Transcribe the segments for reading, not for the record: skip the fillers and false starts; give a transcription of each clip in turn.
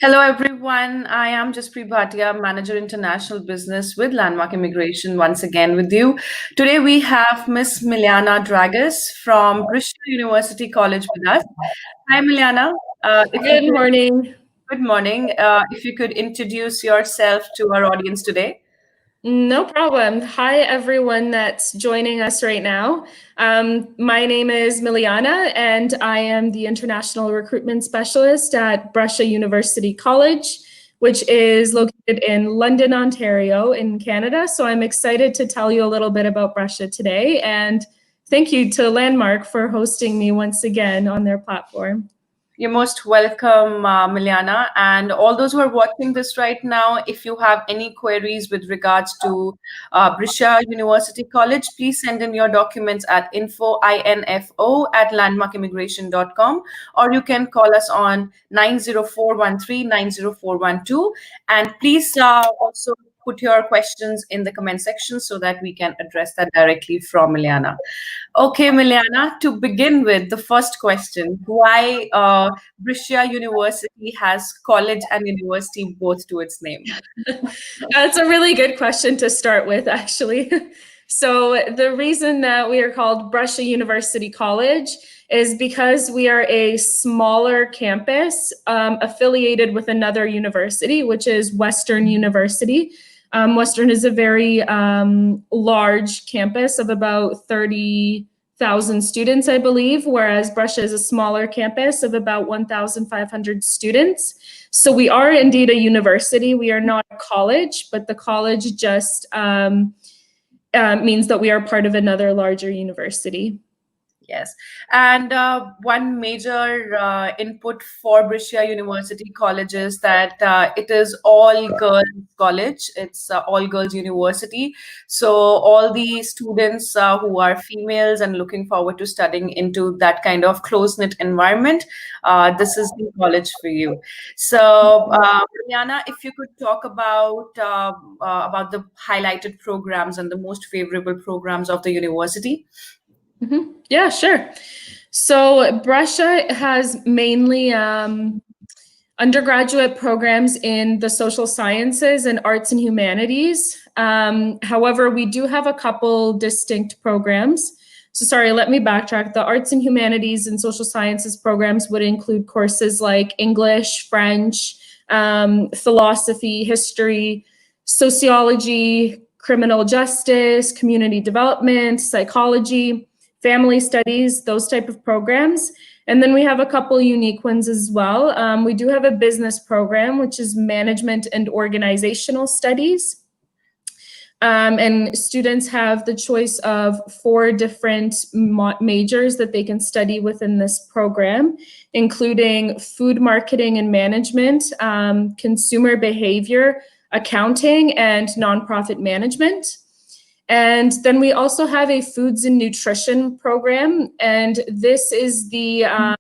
Hello, everyone. I am Jaspreet Bhatia, Manager International Business with Landmark Immigration, once again with you. Today, we have Miss Milijana Dragas from Brescia University College with us. Hi, Milijana. If you Good could, morning. good morning. If you could introduce yourself to our audience today. No problem. Hi, everyone that's joining us right now. My name is Milijana, and I am the International Recruitment Specialist at Brescia University College, which is located in London, Ontario, in Canada. So I'm excited to tell you a little bit about Brescia today. And thank you to Landmark for hosting me once again on their platform. You're most welcome, Milijana. And all those who are watching this right now, if you have any queries with regards to Brescia University College, please send in your documents at info@landmarkimmigration.com, or you can call us on 90413 90412. And please also put your questions in the comment section so that we can address that directly from Milijana. Okay, Milijana, to begin with, the first question, why Brescia University has college and university both to its name? That's a really good question to start with, actually. So the reason that we are called Brescia University College is because we are a smaller campus affiliated with another university, which is Western University. Western is a very large campus of about 30,000 students, I believe, whereas Brescia is a smaller campus of about 1,500 students. So we are indeed a university. We are not a college, but the college just means that we are part of another larger university. Yes. And one major input for Brescia University College is that it is all girls college. It's all girls university. So all the students who are females and looking forward to studying into that kind of close-knit environment, this is the college for you. So, Rihanna, if you could talk about the highlighted programs and the most favorable programs of the university. Yeah, sure. So Brescia has mainly undergraduate programs in the social sciences and arts and humanities. However, we do have a couple distinct programs. So sorry, let me backtrack. The arts and humanities and social sciences programs would include courses like English, French, philosophy, history, sociology, criminal justice, community development, psychology, family studies, those type of programs. And then we have a couple unique ones as well. We do have a business program, which is management and organizational studies. And students have the choice of 4 different majors that they can study within this program, including food marketing and management, consumer behavior, accounting, and nonprofit management. And then we also have a foods and nutrition program. And this is the, I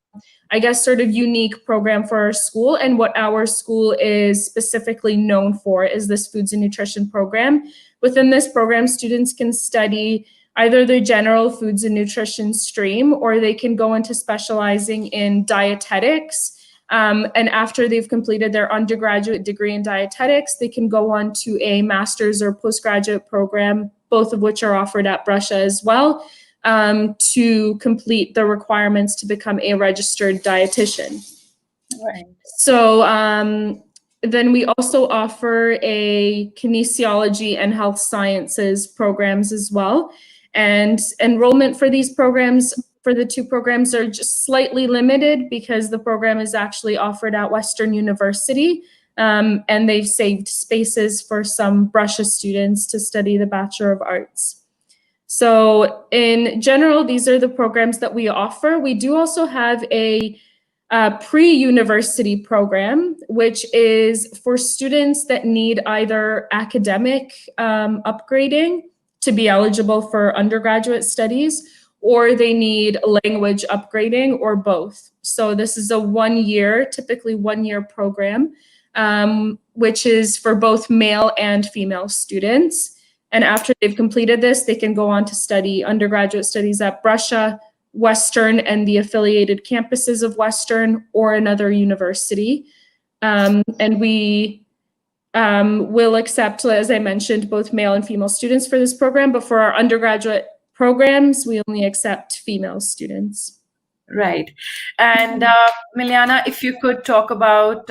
guess, sort of unique program for our school. And what our school is specifically known for is this foods and nutrition program. Within this program, students can study either the general foods and nutrition stream, or they can go into specializing in dietetics. And after they've completed their undergraduate degree in dietetics, they can go on to a master's or postgraduate program, both of which are offered at Brescia as well, to complete the requirements to become a registered dietitian. Right. So then we also offer a kinesiology and health sciences programs as well. And enrollment for these programs, for the 2 programs, are just slightly limited because the program is actually offered at Western University. And they've saved spaces for some Brescia students to study the Bachelor of Arts. So in general, these are the programs that we offer. We do also have a pre-university program, which is for students that need either academic upgrading to be eligible for undergraduate studies, or they need language upgrading, or both. So this is a typically 1-year program, which is for both male and female students. And after they've completed this, they can go on to study undergraduate studies at Brescia, Western, and the affiliated campuses of Western, or another university. And we will accept, as I mentioned, both male and female students for this program, but for our undergraduate programs, we only accept female students. Right. And Milijana, if you could talk about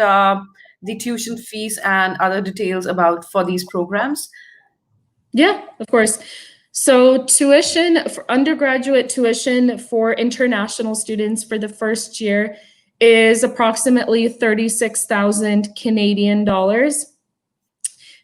the tuition fees and other details about for these programs. Yeah, of course. So tuition for undergraduate tuition for international students for the first year is approximately 36,000 Canadian dollars.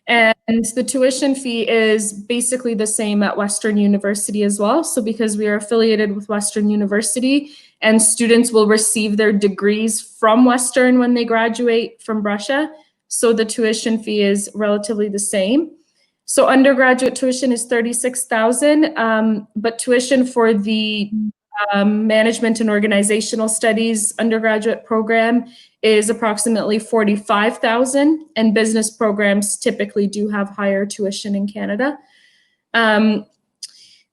And the tuition fee is basically the same at Western University as well. So because we are affiliated with Western University and students will receive their degrees from Western when they graduate from Brescia, so the tuition fee is relatively the same. So undergraduate tuition is 36,000, but tuition for the management and organizational studies undergraduate program is approximately 45,000, and business programs typically do have higher tuition in Canada. And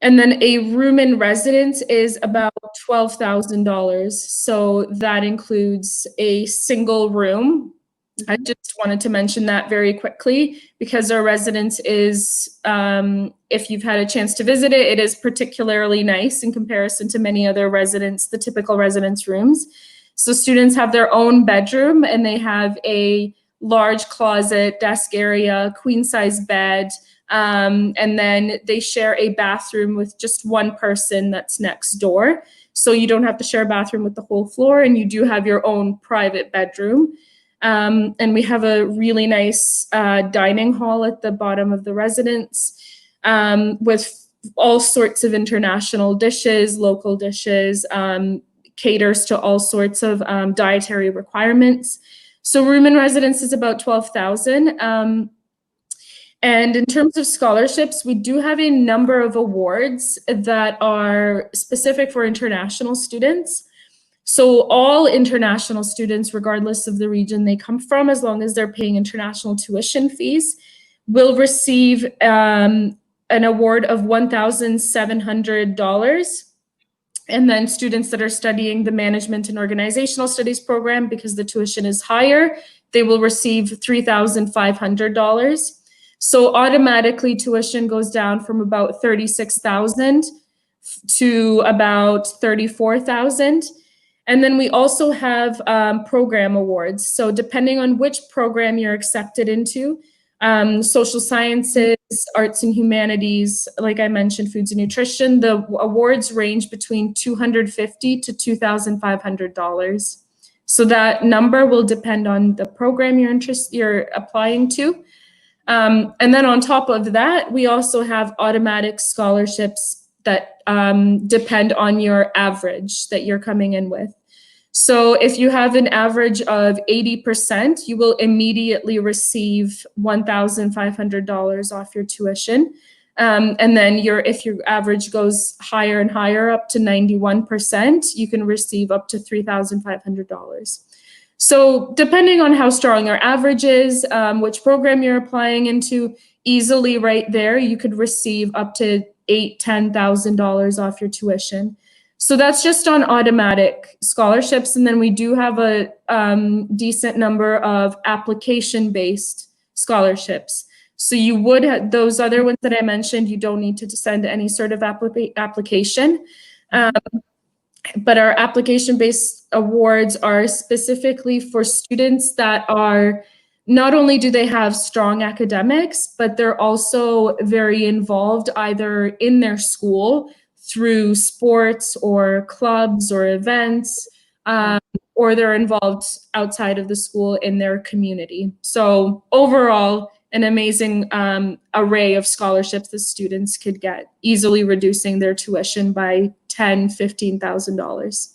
then a room in residence is about $12,000. So that includes a single room. I just wanted to mention that very quickly because our residence is, if you've had a chance to visit it, it is particularly nice in comparison to many other residence, the typical residence rooms. So students have their own bedroom and they have a large closet, desk area, queen size bed, and then they share a bathroom with just one person that's next door. So you don't have to share a bathroom with the whole floor, and you do have your own private bedroom. And we have a really nice dining hall at the bottom of the residence with all sorts of international dishes, local dishes, caters to all sorts of dietary requirements. So room in residence is about 12,000. And in terms of scholarships, we do have a number of awards that are specific for international students. So all international students, regardless of the region they come from, as long as they're paying international tuition fees, will receive an award of $1,700. And then students that are studying the management and organizational studies program, because the tuition is higher, they will receive $3,500. So automatically tuition goes down from about 36,000 to about 34,000. And then we also have program awards. So depending on which program you're accepted into, social sciences, arts and humanities, like I mentioned, foods and nutrition, the awards range between $250 to $2,500. So that number will depend on the program you're applying to. And then on top of that, we also have automatic scholarships that depend on your average that you're coming in with. So if you have an average of 80%, you will immediately receive $1,500 off your tuition. And then if your average goes higher and higher up to 91%, you can receive up to $3,500. So depending on how strong your average is, which program you're applying into, easily right there, you could receive up to $8,000-$10,000 off your tuition. So that's just on automatic scholarships. And then we do have a decent number of application-based scholarships. So you would, those other ones that I mentioned, you don't need to send any sort of application. But our application-based awards are specifically for students that are, not only do they have strong academics, but they're also very involved either in their school through sports or clubs or events, or they're involved outside of the school in their community. So overall, an amazing array of scholarships that students could get, easily reducing their tuition by $10,000, $15,000.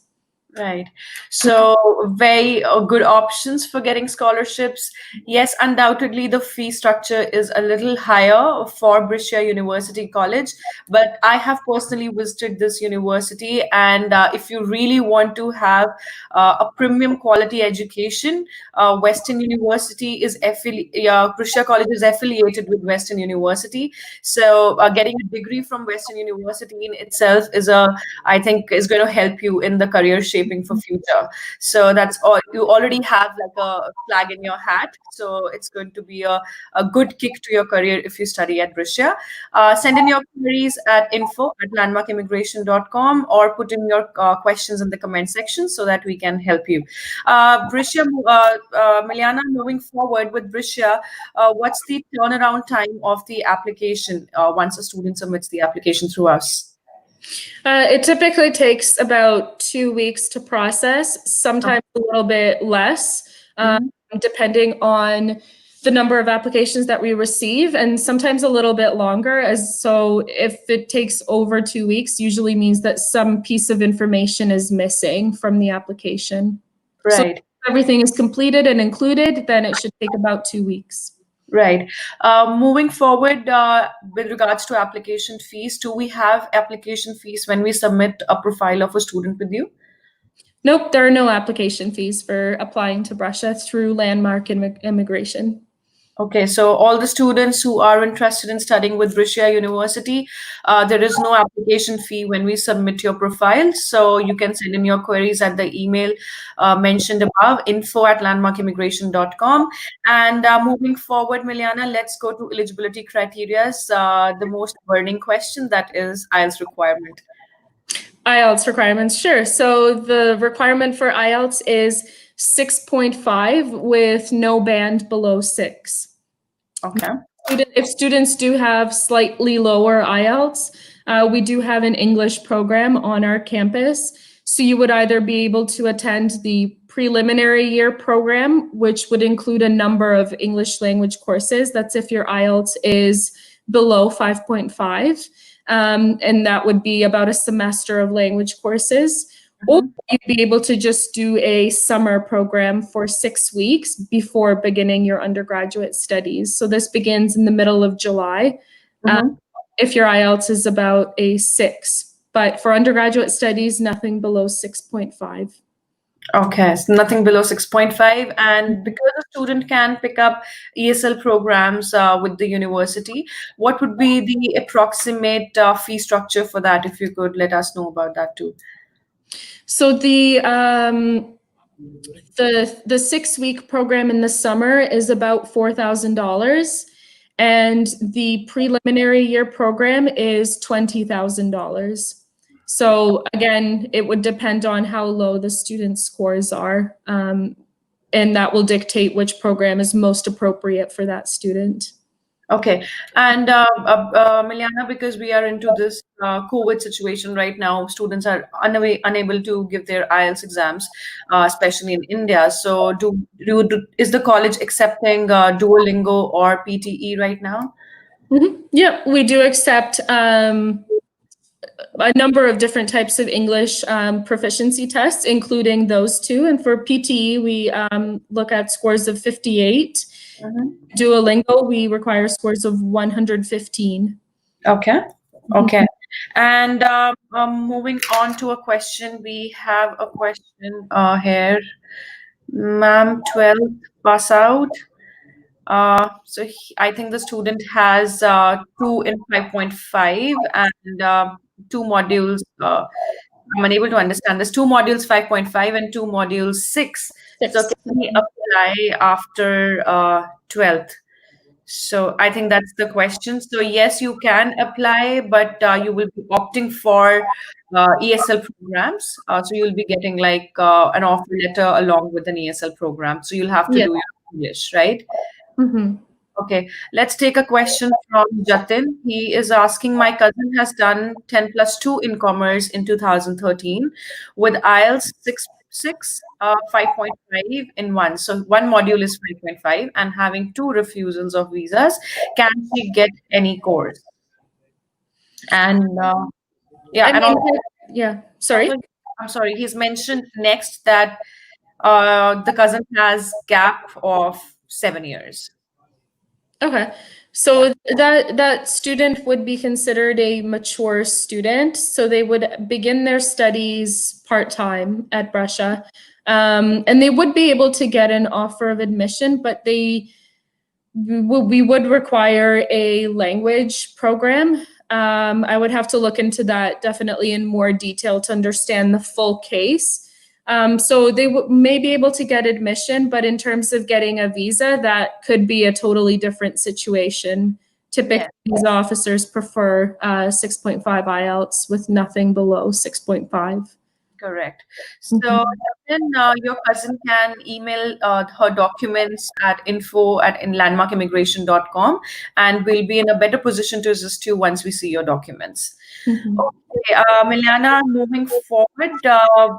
Right. So very good options for getting scholarships. Yes, undoubtedly the fee structure is a little higher for Brescia University College, but I have personally visited this university, and if you really want to have a premium quality education, Western University is Brescia College is affiliated with Western University. So getting a degree from Western University in itself is I think is going to help you in the career shape shaping for future. So that's all. You already have like a flag in your hat. So it's going to be a good kick to your career if you study at Brescia. Send in your queries at info@landmarkimmigration.com or put in your questions in the comment section so that we can help you. Brescia, Milijana, moving forward with Brescia, what's the turnaround time of the application once a student submits the application through us? It typically takes about 2 weeks to process, sometimes a little bit less, depending on the number of applications that we receive, and sometimes a little bit longer. So if it takes over 2 weeks, usually means that some piece of information is missing from the application. Right. So if everything is completed and included, then it should take about 2 weeks. Right. Moving forward, with regards to application fees, do we have application fees when we submit a profile of a student with you? Nope, there are no application fees for applying to Brescia through Landmark Immigration. Okay, so all the students who are interested in studying with Brescia University, there is no application fee when we submit your profile. So you can send in your queries at the email mentioned above, info@landmarkimmigration.com. And moving forward, Milijana, let's go to eligibility criteria, the most burning question, that is IELTS requirement. IELTS requirements, sure. So the requirement for IELTS is 6.5 with no band below 6. Okay. If students do have slightly lower IELTS, we do have an English program on our campus. So you would either be able to attend the preliminary year program, which would include a number of English language courses. That's if your IELTS is below 5.5. And that would be about a semester of language courses. Or you'd be able to just do a summer program for 6 weeks before beginning your undergraduate studies. So this begins in the middle of July. If your IELTS is about a 6, but for undergraduate studies, nothing below 6.5. Okay, so nothing below 6.5. And because a student can pick up ESL programs with the university, what would be the approximate fee structure for that? If you could let us know about that too. So the 6-week program in the summer is about $4,000, and the preliminary year program is $20,000. So again, it would depend on how low the student scores are, and that will dictate which program is most appropriate for that student. Okay. And Milijana, because we are into this COVID situation right now, students are unable to give their IELTS exams, especially in India. So is the college accepting Duolingo or PTE right now? Yeah, we do accept a number of different types of English proficiency tests, including those two. And for PTE, we look at scores of 58. Duolingo, we require scores of 115. Okay. Okay. And moving on to a question, we have a question here. Ma'am, 12th pass out. So I think the student has 2 in 5.5 and 2 modules. I'm unable to understand this. 2 modules 5.5 and 2 modules 6. So can we apply after 12th? So I think that's the question. So yes, you can apply, but you will be opting for ESL programs. So you'll be getting like an offer letter along with an ESL program. So you'll have to do your English, right? Okay, let's take a question from Jatin. He is asking, my cousin has done 10+2 in commerce in 2013 with IELTS 6, 5.5 in one. So one module is 5.5 and having 2 refusals of visas. Can she get any course? And sorry. I'm sorry. He's mentioned next that the cousin has gap of 7 years. Okay, so that student would be considered a mature student. So they would begin their studies part-time at Brescia, and they would be able to get an offer of admission, but we would require a language program. I would have to look into that definitely in more detail to understand the full case. So they may be able to get admission, but in terms of getting a visa, that could be a totally different situation. Typically, visa officers prefer 6.5 IELTS with nothing below 6.5. Correct. So then your cousin can email her documents at info@landmarkimmigration.com, and we'll be in a better position to assist you once we see your documents. Okay, Milijana, moving forward,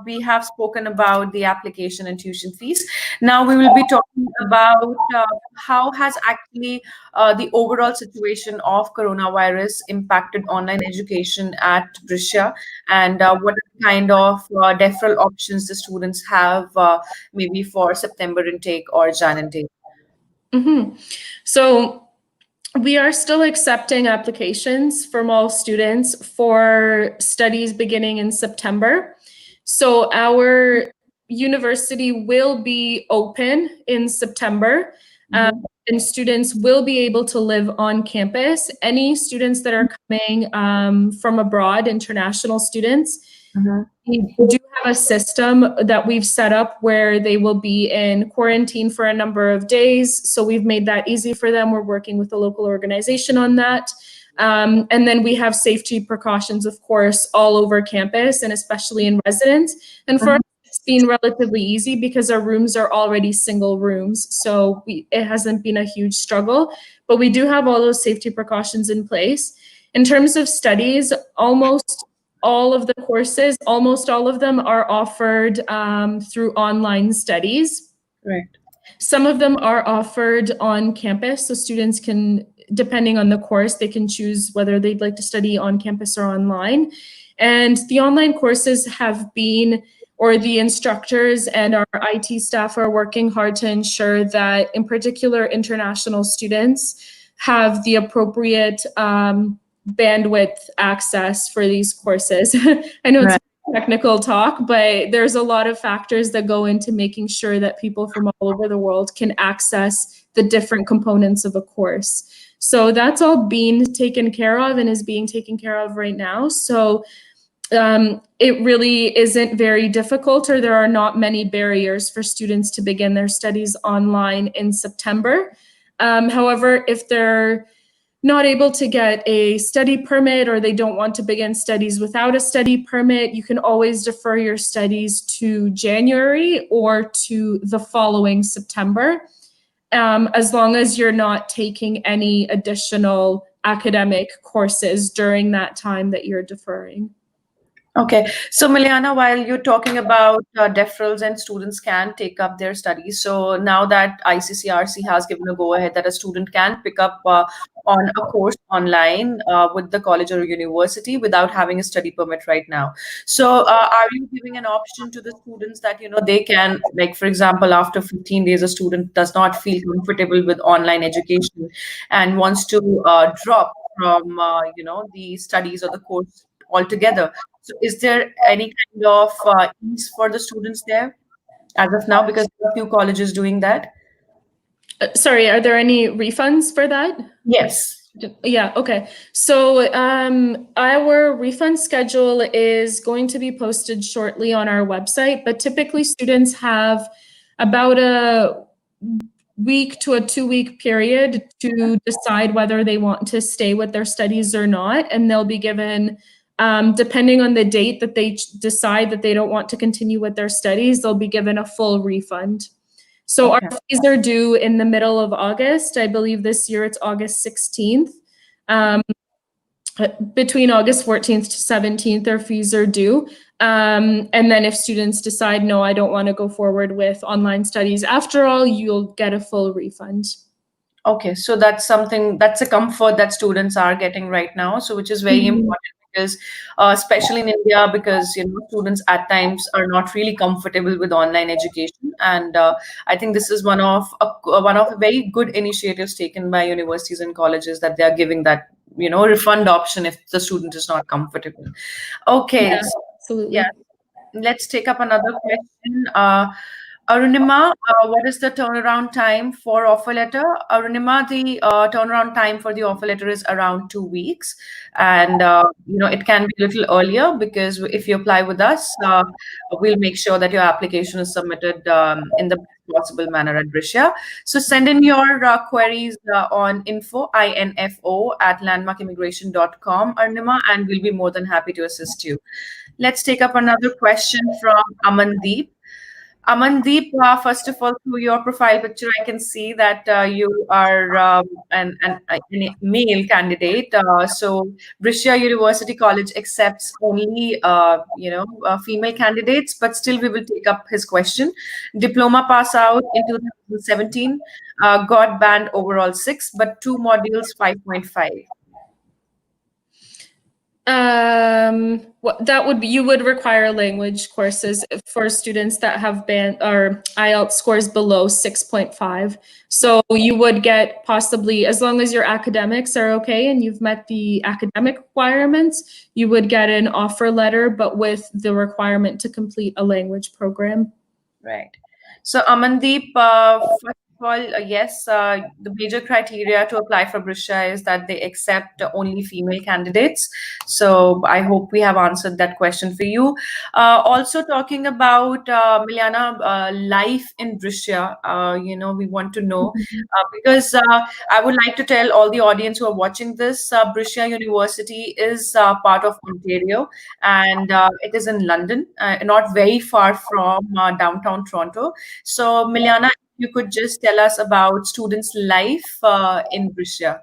we have spoken about the application and tuition fees. Now we will be talking about how has actually the overall situation of coronavirus impacted online education at Brescia, and what kind of deferral options the students have, maybe for September intake or Jan intake. So we are still accepting applications from all students for studies beginning in September. So our university will be open in September, and students will be able to live on campus. Any students that are coming from abroad, international students, we do have a system that we've set up where they will be in quarantine for a number of days. So we've made that easy for them. We're working with a local organization on that. And then we have safety precautions, of course, all over campus and especially in residence. And for us, it's been relatively easy because our rooms are already single rooms. So it hasn't been a huge struggle, but we do have all those safety precautions in place. In terms of studies, almost all of the courses, almost all of them are offered through online studies. Right. Some of them are offered on campus, so students can, depending on the course, they can choose whether they'd like to study on campus or online. And the online courses have been, or the instructors and our IT staff are working hard to ensure that, in particular, international students have the appropriate bandwidth access for these courses. I know it's technical talk, but there's a lot of factors that go into making sure that people from all over the world can access the different components of a course. So that's all being taken care of and is being taken care of right now. So it really isn't very difficult, or there are not many barriers for students to begin their studies online in September. However, if they're not able to get a study permit or they don't want to begin studies without a study permit, you can always defer your studies to January or to the following September, as long as you're not taking any additional academic courses during that time that you're deferring. Okay. So, Milijana, while you're talking about deferrals and students can take up their studies, so now that ICCRC has given a go-ahead that a student can pick up on a course online with the college or university without having a study permit right now. So, are you giving an option to the students that, they can, like, for example, after 15 days, a student does not feel comfortable with online education and wants to drop from, the studies or the course altogether? So is there any kind of ease for the students there as of now? Because there are a few colleges doing that. Sorry, are there any refunds for that? Yes. Yeah, okay. So our refund schedule is going to be posted shortly on our website, but typically students have about a week to a 2-week period to decide whether they want to stay with their studies or not, and they'll be given, depending on the date that they decide that they don't want to continue with their studies, they'll be given a full refund. So our fees are due in the middle of August. I believe this year it's August 16th. Between August 14th to 17th, their fees are due. And then if students decide, no, I don't want to go forward with online studies after all, you'll get a full refund. Okay, so that's a comfort that students are getting right now, so which is very important. Because especially in India, because students at times are not really comfortable with online education, and I think this is one of very good initiatives taken by universities and colleges, that they are giving that refund option if the student is not comfortable. Okay, Yeah, absolutely. yeah, let's take up another question. Arunima, what is the turnaround time for offer letter? Arunima, the turnaround time for the offer letter is around 2 weeks, and it can be a little earlier because if you apply with us, we'll make sure that your application is submitted in the best possible manner at Brescia. So send in your queries on info at landmarkimmigration.com, Arunima, and we'll be more than happy to assist you. Let's take up another question from Amandeep. Amandeep, first of all, through your profile picture, I can see that you are a male candidate. So Brescia University College accepts only, female candidates, but still we will take up his question. Diploma pass out in 2017, got band overall 6, but 2 modules 5.5. That would be, you would require language courses for students that have band or IELTS scores below 6.5. So you would get possibly, as long as your academics are okay and you've met the academic requirements, you would get an offer letter, but with the requirement to complete a language program. Right. So Amandeep, first of all, yes, the major criteria to apply for Brescia is that they accept only female candidates. So I hope we have answered that question for you. Also talking about Milijana, life in Brescia, we want to know because I would like to tell all the audience who are watching this, Brescia University is part of Ontario, and it is in London, not very far from downtown Toronto. So, Milijana, you could just tell us about students' life in Brescia.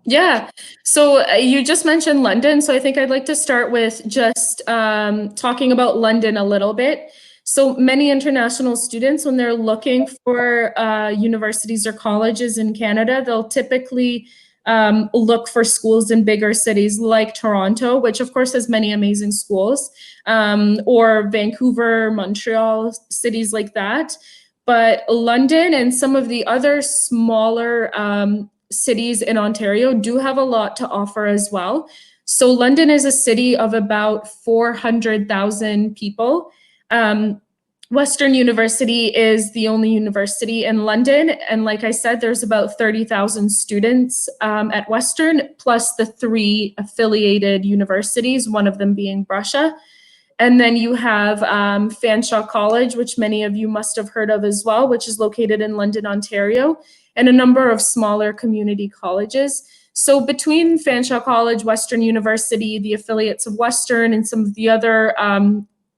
Yeah. So you just mentioned London. So I think I'd like to start with just talking about London a little bit. So many international students, when they're looking for universities or colleges in Canada, they'll typically look for schools in bigger cities like Toronto, which of course has many amazing schools, or Vancouver, Montreal, cities like that. But London and some of the other smaller cities in Ontario do have a lot to offer as well. So London is a city of about 400,000 people. Western University is the only university in London. And like I said, there's about 30,000 students at Western, plus the 3 affiliated universities, one of them being Brescia. And then you have Fanshawe College, which many of you must have heard of as well, which is located in London, Ontario, and a number of smaller community colleges. So between Fanshawe College, Western University, the affiliates of Western, and some of the other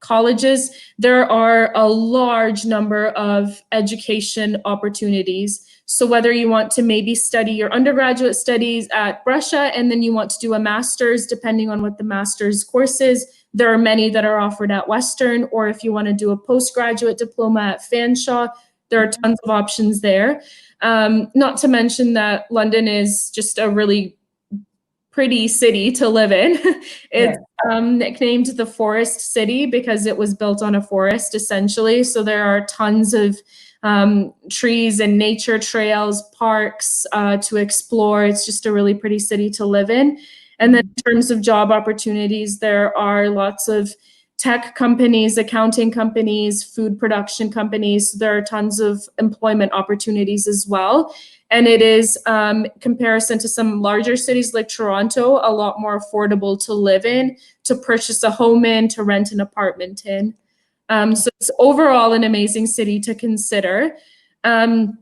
colleges, there are a large number of education opportunities. So whether you want to maybe study your undergraduate studies at Brescia and then you want to do a master's, depending on what the master's course is, there are many that are offered at Western, or if you want to do a postgraduate diploma at Fanshawe, there are tons of options there. Not to mention that London is just a really pretty city to live in. It's nicknamed the Forest City because it was built on a forest, essentially. So there are tons of trees and nature trails, parks to explore. It's just a really pretty city to live in. And then in terms of job opportunities, there are lots of tech companies, accounting companies, food production companies. There are tons of employment opportunities as well. And it is, comparison to some larger cities like Toronto, a lot more affordable to live in, to purchase a home in, to rent an apartment in. So it's overall an amazing city to consider. And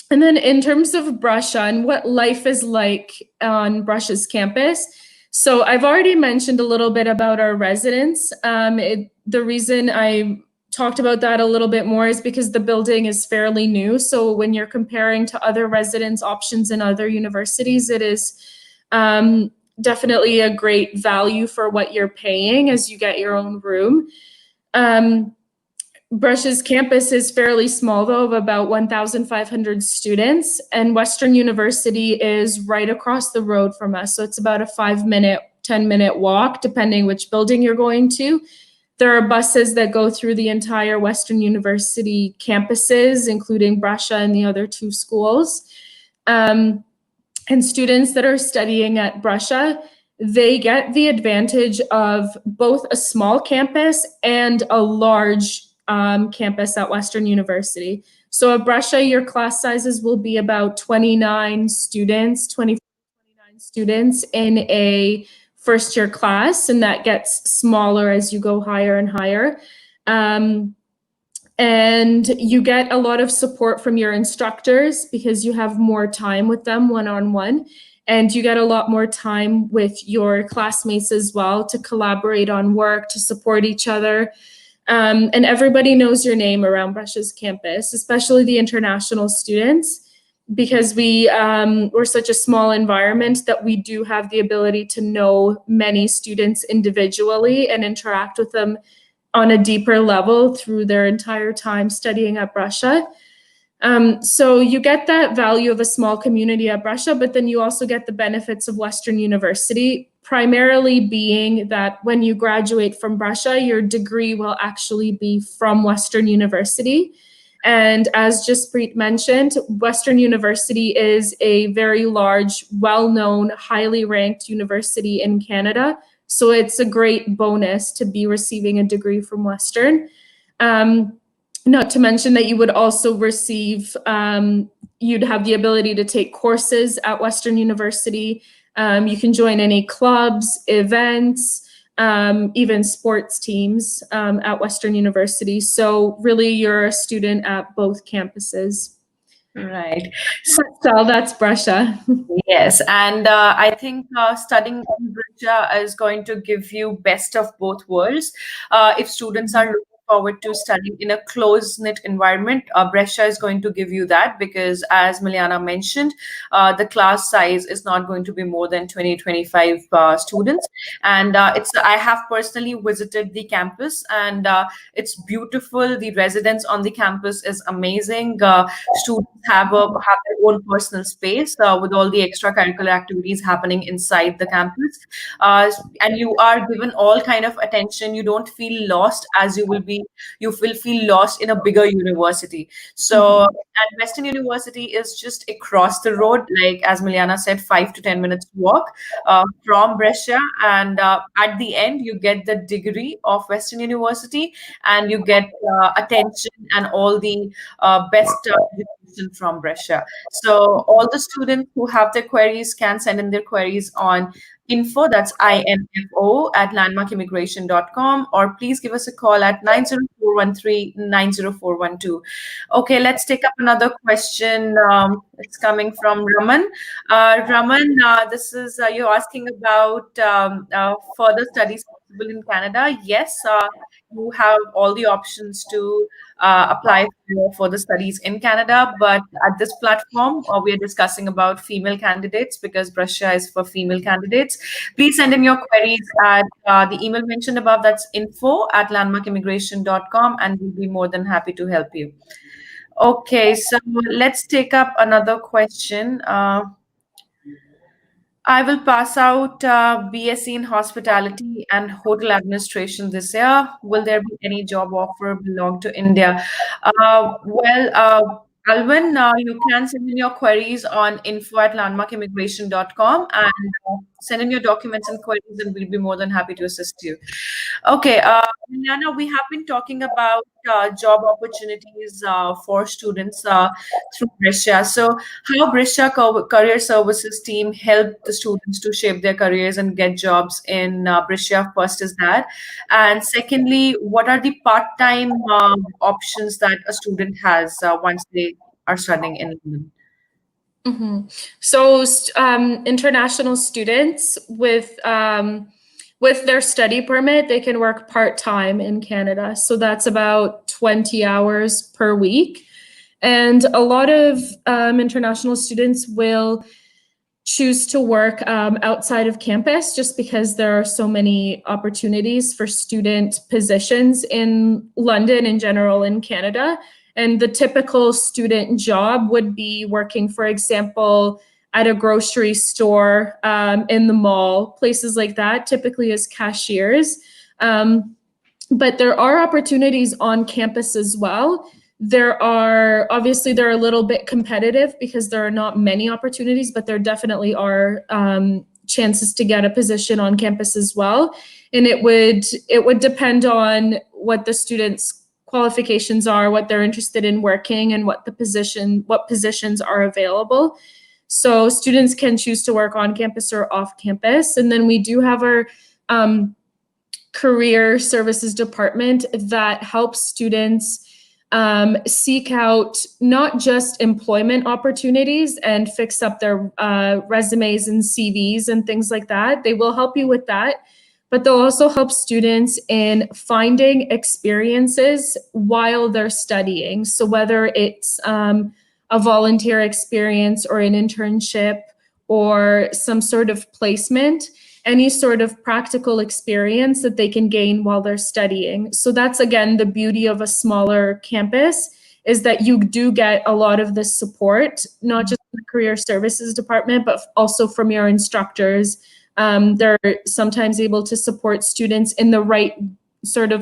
then in terms of Brescia and what life is like on Brescia's campus, so I've already mentioned a little bit about our residents. The reason I talked about that a little bit more is because the building is fairly new. So when you're comparing to other residence options in other universities, it is definitely a great value for what you're paying as you get your own room. Brescia's campus is fairly small, though, of about 1,500 students, and Western University is right across the road from us. So it's about a 5-minute, 10-minute walk, depending which building you're going to. There are buses that go through the entire Western University campuses, including Brescia and the other 2 schools. And students that are studying at Brescia, they get the advantage of both a small campus and a large campus at Western University. So at Brescia, your class sizes will be about 29 students, 29 students in a first year class, and that gets smaller as you go higher and higher. And you get a lot of support from your instructors because you have more time with them one-on-one, and you get a lot more time with your classmates as well to collaborate on work, to support each other. And everybody knows your name around Brescia's campus, especially the international students, because we're such a small environment that we do have the ability to know many students individually and interact with them on a deeper level through their entire time studying at Brescia. So you get that value of a small community at Brescia, but then you also get the benefits of Western University, primarily being that when you graduate from Brescia, your degree will actually be from Western University. And as Jaspreet mentioned, Western University is a very large, well-known, highly ranked university in Canada. So it's a great bonus to be receiving a degree from Western. Not to mention that you would also receive, you'd have the ability to take courses at Western University. You can join any clubs, events, even sports teams at Western University. So really you're a student at both campuses. Right. So that's Brescia. Yes, and I think studying in Brescia is going to give you best of both worlds. If students are looking forward to studying in a close-knit environment, Brescia is going to give you that, because as Milijana mentioned, the class size is not going to be more than 20-25 students. And I have personally visited the campus, and it's beautiful. The residence on the campus is amazing. Students have their own personal space with all the extracurricular activities happening inside the campus, and you are given all kind of attention. You don't feel lost, as you will feel lost in a bigger university. So and Western University is just across the road, like as Milijana said, 5 to 10 minutes walk from Brescia, and at the end you get the degree of Western University, and you get attention and all the best education from Brescia. So all the students who have their queries can send in their queries on info, that's info at landmarkimmigration.com, or please give us a call at 90413-90412. Okay, let's take up another question. It's coming from Raman. Raman, this is you're asking about further studies possible in Canada. Yes, you have all the options to apply for the studies in Canada, but at this platform, we are discussing about female candidates, because Brescia is for female candidates. Please send in your queries at the email mentioned above, that's info at landmarkimmigration.com, and we'll be more than happy to help you. Okay, so let's take up another question. I will pass out BSc in Hospitality and Hotel Administration this year. Will there be any job offer belong to India? Alvin, you can send in your queries on info at landmarkimmigration.com, and send in your documents and queries, and we'll be more than happy to assist you. Okay, Milijana, we have been talking about job opportunities for students through Brescia. So how Brescia Career Services team helped the students to shape their careers and get jobs in Brescia? First is that. And secondly, what are the part-time options that a student has once they are studying in London? So international students with their study permit, they can work part-time in Canada. So that's about 20 hours per week. And a lot of international students will choose to work outside of campus just because there are so many opportunities for student positions in London in general, in Canada. And the typical student job would be working, for example, at a grocery store, in the mall, places like that, typically as cashiers. But there are opportunities on campus as well. They're a little bit competitive because there are not many opportunities, but there definitely are chances to get a position on campus as well. And it would depend on what the student's qualifications are, what they're interested in working, and what positions are available. So students can choose to work on campus or off campus. And then we do have our career services department that helps students seek out not just employment opportunities and fix up their resumes and CVs and things like that. They will help you with that, but they'll also help students in finding experiences while they're studying. So whether it's a volunteer experience or an internship or some sort of placement, any sort of practical experience that they can gain while they're studying. So that's, again, the beauty of a smaller campus, is that you do get a lot of this support, not just in the career services department, but also from your instructors. They're sometimes able to support students in the right sort of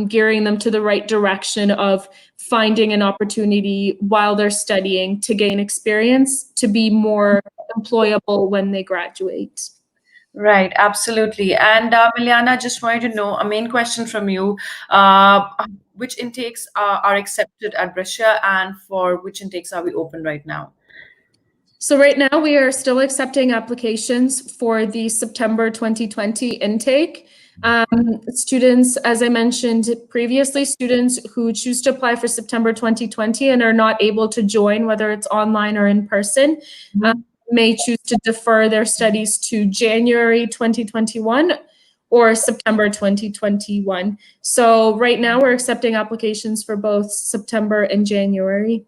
gearing them to the right direction of finding an opportunity while they're studying to gain experience, to be more employable when they graduate. Right, absolutely. And Milijana, just wanted to know a main question from you. Which intakes are accepted at Brescia, and for which intakes are we open right now? So right now we are still accepting applications for the September 2020 intake. Students, as I mentioned previously, students who choose to apply for September 2020 and are not able to join, whether it's online or in person, may choose to defer their studies to January 2021 or September 2021. So right now we're accepting applications for both September and January.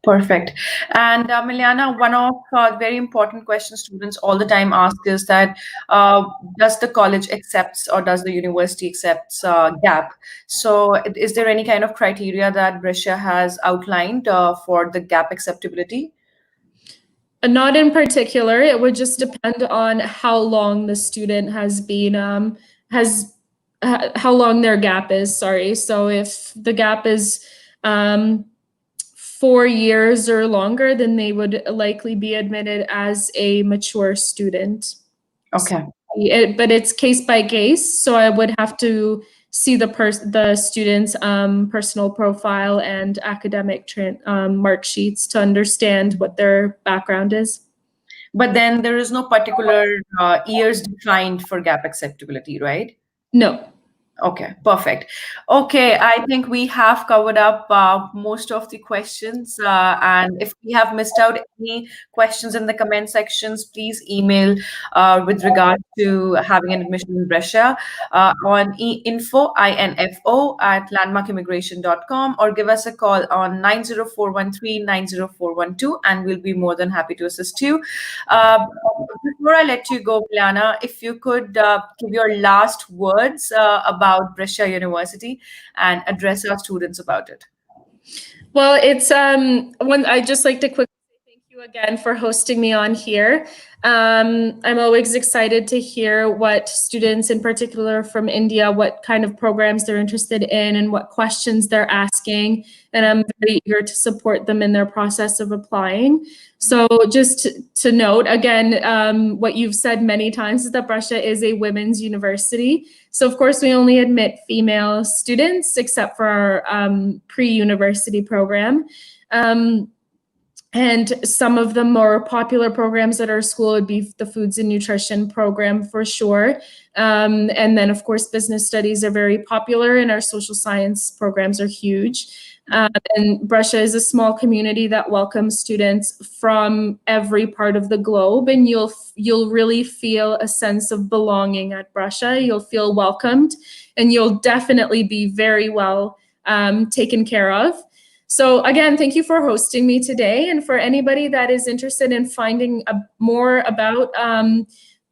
Perfect. And Milijana, one of very important questions students all the time ask is that does the college accepts or does the university accepts gap? So is there any kind of criteria that Brescia has outlined for the gap acceptability? Not in particular. It would just depend on how long the student has been, how long their gap is, sorry. So if the gap is 4 years or longer, then they would likely be admitted as a mature student. Okay. But it's case by case, so I would have to see the student's personal profile and academic mark sheets to understand what their background is. But then there is no particular years defined for gap acceptability, right? No. Okay, perfect. Okay, I think we have covered up most of the questions. And if we have missed out any questions in the comment sections, please email with regard to having an admission in Brescia on info at landmarkimmigration.com, or give us a call on 90413 90412, and we'll be more than happy to assist you. Before I let you go, Milijana, if you could give your last words about Brescia University and address our students about it. Well, it's I'd just like to quickly say thank you again for hosting me on here. I'm always excited to hear what students in particular from India, what kind of programs they're interested in and what questions they're asking. And I'm very eager to support them in their process of applying. So just to note, again, what you've said many times is that Brescia is a women's university. So of course, we only admit female students except for our pre-university program. And some of the more popular programs at our school would be the Foods and Nutrition program for sure. And then, of course, business studies are very popular and our social science programs are huge. And Brescia is a small community that welcomes students from every part of the globe, and you'll really feel a sense of belonging at Brescia. You'll feel welcomed, and you'll definitely be very well taken care of. So again, thank you for hosting me today. And for anybody that is interested in finding more about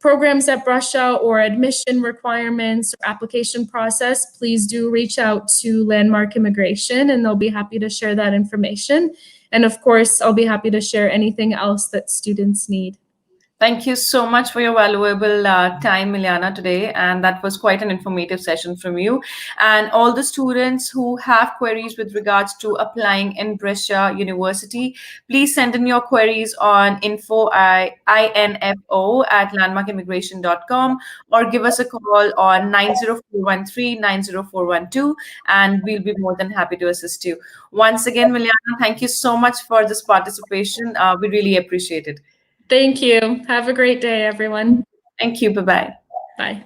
programs at Brescia or admission requirements or application process, please do reach out to Landmark Immigration and they'll be happy to share that information. And of course, I'll be happy to share anything else that students need. Thank you so much for your valuable time, Milijana, today. And that was quite an informative session from you. And all the students who have queries with regards to applying in Brescia University, please send in your queries on info@landmarkimmigration.com, or give us a call on 90413 90412, and we'll be more than happy to assist you. Once again, Milijana, thank you so much for this participation. We really appreciate it. Thank you. Have a great day, everyone. Thank you. Bye-bye. Bye.